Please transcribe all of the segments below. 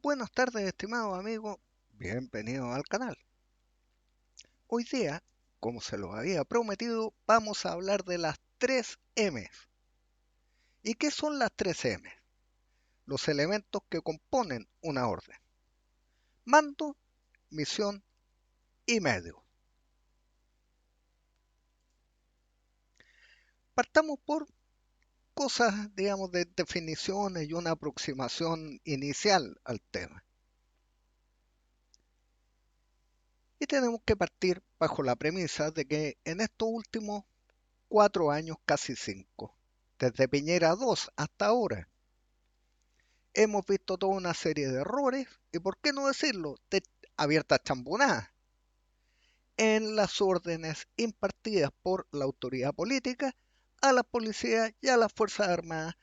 Buenas tardes, estimados amigos. Bienvenidos al canal. Hoy día, como se los había prometido, vamos a hablar de las 3 M's. ¿Y qué son las 3 M's? Los elementos que componen una orden. Mando, misión y medio. Partamos por cosas, digamos, de definiciones y una aproximación inicial al tema. Y tenemos que partir bajo la premisa de que en estos últimos 4 años, casi 5, desde Piñera 2 hasta ahora, hemos visto toda una serie de errores y, por qué no decirlo, de abiertas chambonadas en las órdenes impartidas por la autoridad política a la policía y a las Fuerzas Armadas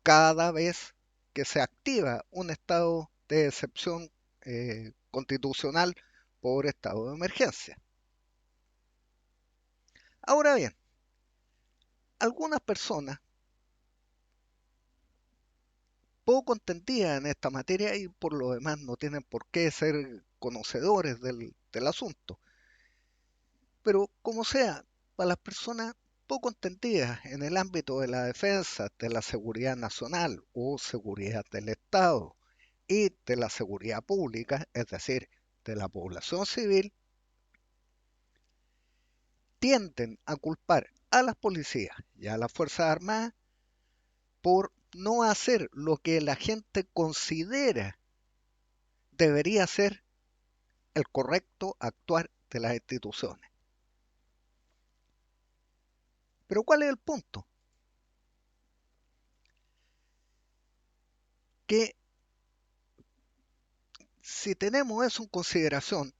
cada vez que se activa un estado de excepción constitucional por estado de emergencia. Ahora bien, algunas personas poco entendidas en esta materia y por lo demás no tienen por qué ser conocedores del asunto. Pero como sea, para las personas poco entendidas en el ámbito de la defensa, de la seguridad nacional o seguridad del Estado y de la seguridad pública, es decir, de la población civil, tienden a culpar a las policías y a las Fuerzas Armadas por no hacer lo que la gente considera debería ser el correcto actuar de las instituciones. Pero ¿cuál es el punto? Que si tenemos eso en consideración,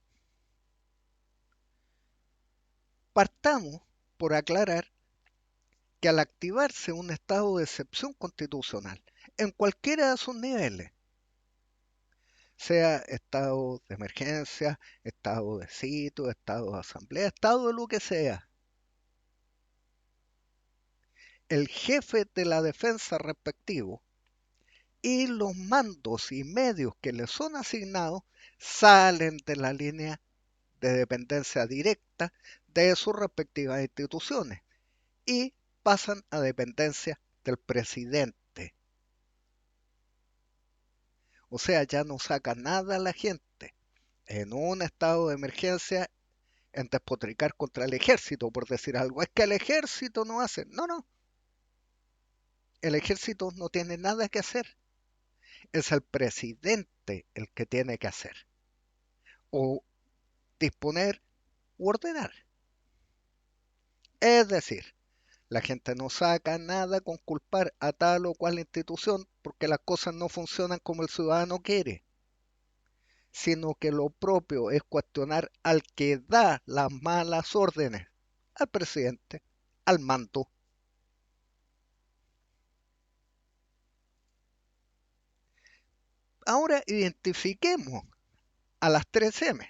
partamos por aclarar que al activarse un estado de excepción constitucional en cualquiera de sus niveles, sea estado de emergencia, estado de sitio, estado de asamblea, estado de lo que sea, el jefe de la defensa respectivo y los mandos y medios que le son asignados salen de la línea de dependencia directa de sus respectivas instituciones y pasan a dependencia del presidente. O sea, ya no saca nada a la gente en un estado de emergencia en despotricar contra el ejército, por decir algo. Es que el ejército no hace. No, no. El ejército no tiene nada que hacer. Es el presidente el que tiene que hacer. O disponer u ordenar. Es decir, la gente no saca nada con culpar a tal o cual institución porque las cosas no funcionan como el ciudadano quiere, sino que lo propio es cuestionar al que da las malas órdenes, al presidente, al mando. Ahora identifiquemos a las 3 M.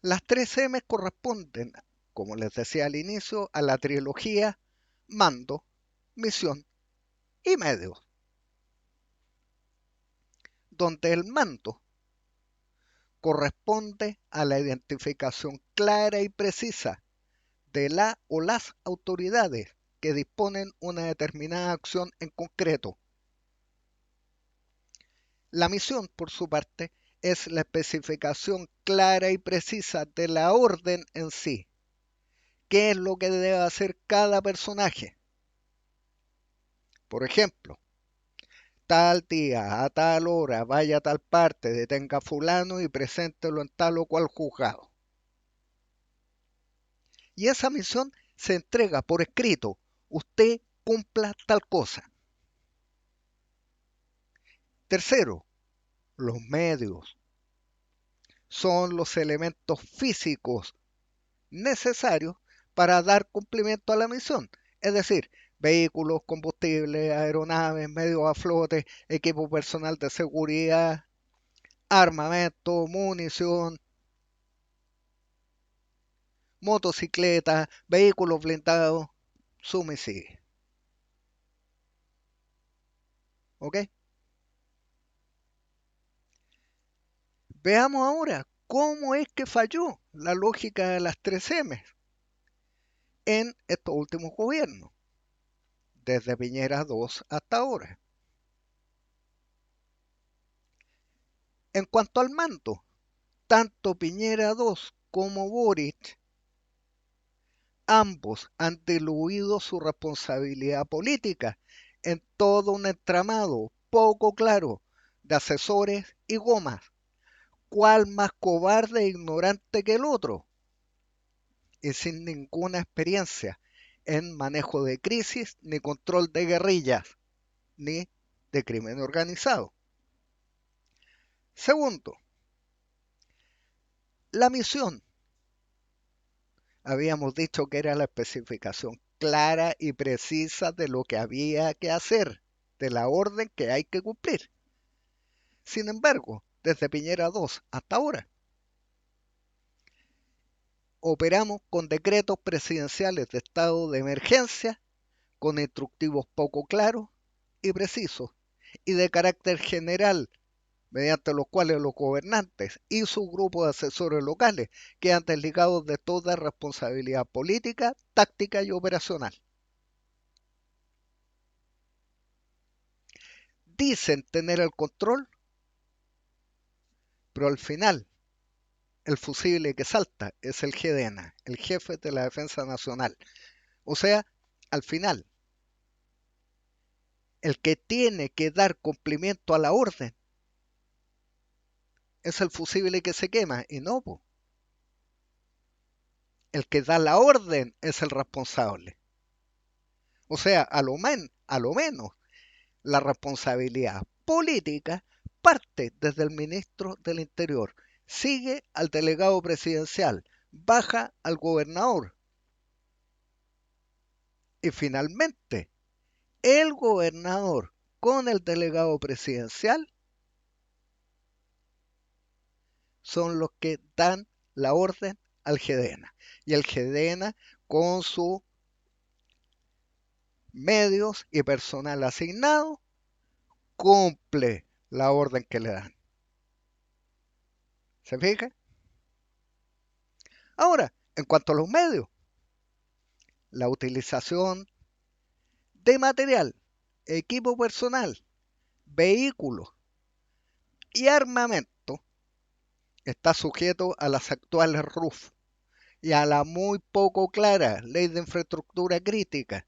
Las 3 M corresponden, como les decía al inicio, a la trilogía mando, misión y medios, donde el mando corresponde a la identificación clara y precisa de la o las autoridades que disponen una determinada acción en concreto. La misión, por su parte, es la especificación clara y precisa de la orden en sí. ¿Qué es lo que debe hacer cada personaje? Por ejemplo, tal día, a tal hora, vaya a tal parte, detenga a fulano y preséntelo en tal o cual juzgado. Y esa misión se entrega por escrito. Usted cumpla tal cosa. Tercero, los medios son los elementos físicos necesarios para dar cumplimiento a la misión. Es decir, vehículos, combustible, aeronaves, medios a flote, equipo personal de seguridad, armamento, munición, motocicletas, vehículos blindados, suma y sigue. ¿Ok? Veamos ahora cómo es que falló la lógica de las 3M en estos últimos gobiernos, desde Piñera 2 hasta ahora. En cuanto al mando, tanto Piñera 2 como Boric, ambos han diluido su responsabilidad política en todo un entramado poco claro de asesores y gomas, cuál más cobarde e ignorante que el otro, y sin ninguna experiencia en manejo de crisis, ni control de guerrillas, ni de crimen organizado. Segundo, la misión. Habíamos dicho que era la especificación clara y precisa de lo que había que hacer, de la orden que hay que cumplir. Sin embargo, desde Piñera 2 hasta ahora, operamos con decretos presidenciales de estado de emergencia, con instructivos poco claros y precisos, y de carácter general, mediante los cuales los gobernantes y sus grupos de asesores locales quedan desligados de toda responsabilidad política, táctica y operacional. Dicen tener el control, pero al final el fusible que salta es el GDENA, el jefe de la Defensa Nacional. O sea, al final, el que tiene que dar cumplimiento a la orden es el fusible que se quema y no, po. El que da la orden es el responsable. O sea, a lo menos la responsabilidad política parte desde el ministro del Interior, sigue al delegado presidencial, baja al gobernador y finalmente el gobernador con el delegado presidencial son los que dan la orden al GDENA. Y el GDENA con sus medios y personal asignado cumple la orden que le dan. ¿Se fija? Ahora, en cuanto a los medios, la utilización de material, equipo personal, vehículos y armamento está sujeto a las actuales RUF y a la muy poco clara Ley de Infraestructura Crítica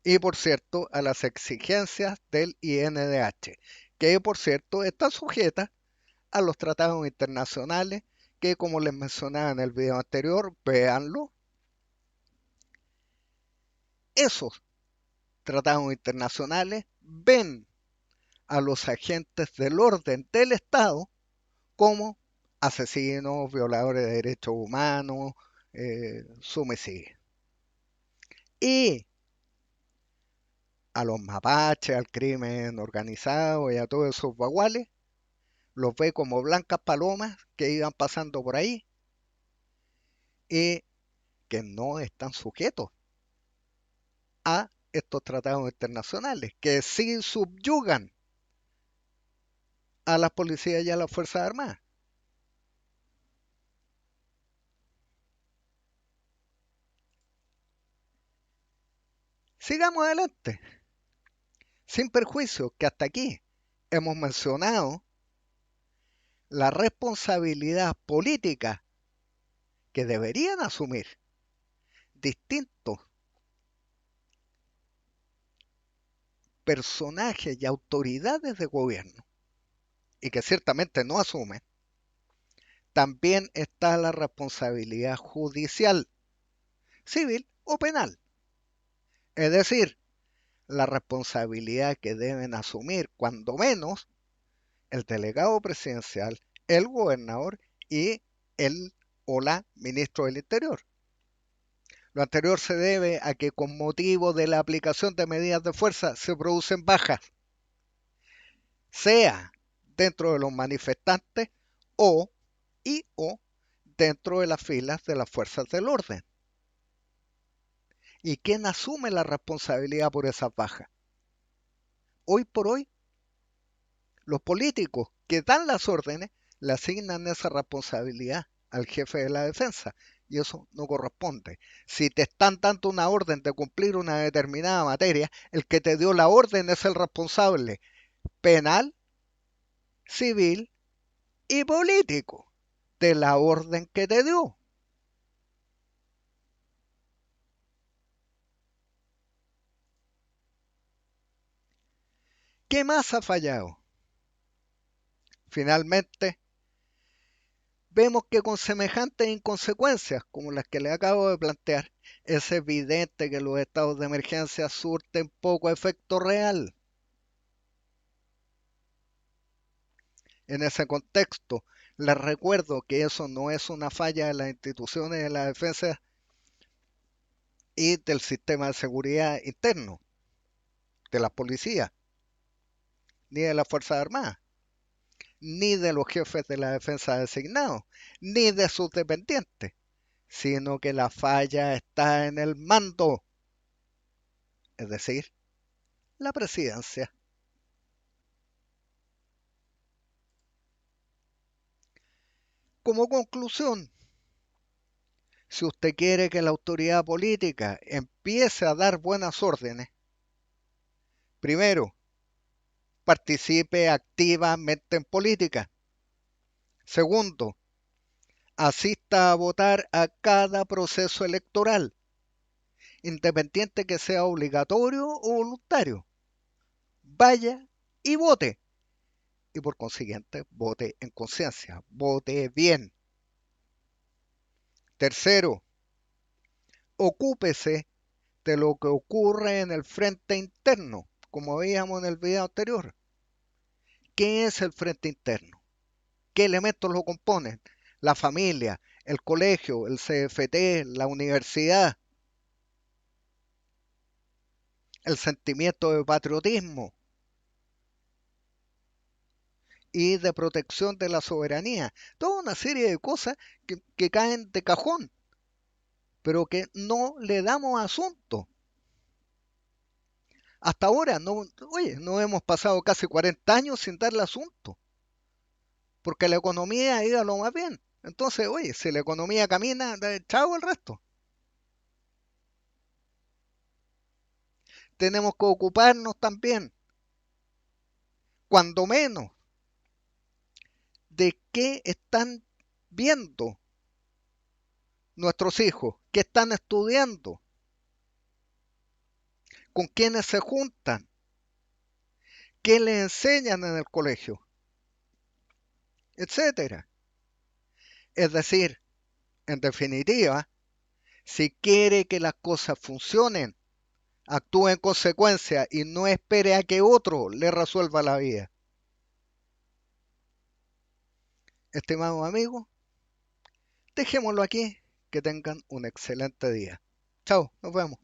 y, por cierto, a las exigencias del INDH, que, por cierto, está sujeta a los tratados internacionales que, como les mencionaba en el video anterior, véanlo. Esos tratados internacionales ven a los agentes del orden del Estado como asesinos, violadores de derechos humanos, sume y a los mapaches, al crimen organizado y a todos esos baguales, los ve como blancas palomas que iban pasando por ahí y que no están sujetos a estos tratados internacionales, que sí subyugan a las policías y a las Fuerzas Armadas. Sigamos adelante, sin perjuicio que hasta aquí hemos mencionado la responsabilidad política que deberían asumir distintos personajes y autoridades de gobierno y que ciertamente no asumen. También está la responsabilidad judicial, civil o penal. Es decir, la responsabilidad que deben asumir cuando menos el delegado presidencial, el gobernador y el o la ministro del Interior. Lo anterior se debe a que con motivo de la aplicación de medidas de fuerza se producen bajas, sea dentro de los manifestantes o o dentro de las filas de las fuerzas del orden. ¿Y quién asume la responsabilidad por esas bajas? Hoy por hoy, los políticos que dan las órdenes le asignan esa responsabilidad al jefe de la defensa y eso no corresponde. Si te están dando una orden de cumplir una determinada materia, el que te dio la orden es el responsable penal, civil y político de la orden que te dio. ¿Qué más ha fallado? Finalmente, vemos que con semejantes inconsecuencias como las que le acabo de plantear, es evidente que los estados de emergencia surten poco efecto real. En ese contexto, les recuerdo que eso no es una falla de las instituciones de la defensa y del sistema de seguridad interno, de la policía, ni de las Fuerzas Armadas, ni de los jefes de la defensa designados, ni de sus dependientes, sino que la falla está en el mando, es decir, la presidencia. Como conclusión, si usted quiere que la autoridad política empiece a dar buenas órdenes, primero, participe activamente en política. Segundo, asista a votar a cada proceso electoral, independiente que sea obligatorio o voluntario. Vaya y vote. Y por consiguiente, vote en conciencia, vote bien. Tercero, ocúpese de lo que ocurre en el frente interno, como veíamos en el video anterior. ¿Qué es el frente interno? ¿Qué elementos lo componen? La familia, el colegio, el CFT, la universidad, el sentimiento de patriotismo y de protección de la soberanía. Toda una serie de cosas que caen de cajón, pero que no le damos asunto. Hasta ahora, no, oye, no hemos pasado casi 40 años sin darle asunto, porque la economía ha ido a lo más bien. Entonces, oye, si la economía camina, chao el resto. Tenemos que ocuparnos también, cuando menos, de qué están viendo nuestros hijos, qué están estudiando, con quiénes se juntan, qué les enseñan en el colegio, etcétera. Es decir, en definitiva, si quiere que las cosas funcionen, actúe en consecuencia y no espere a que otro le resuelva la vida. Estimados amigos, dejémoslo aquí, que tengan un excelente día. Chao, nos vemos.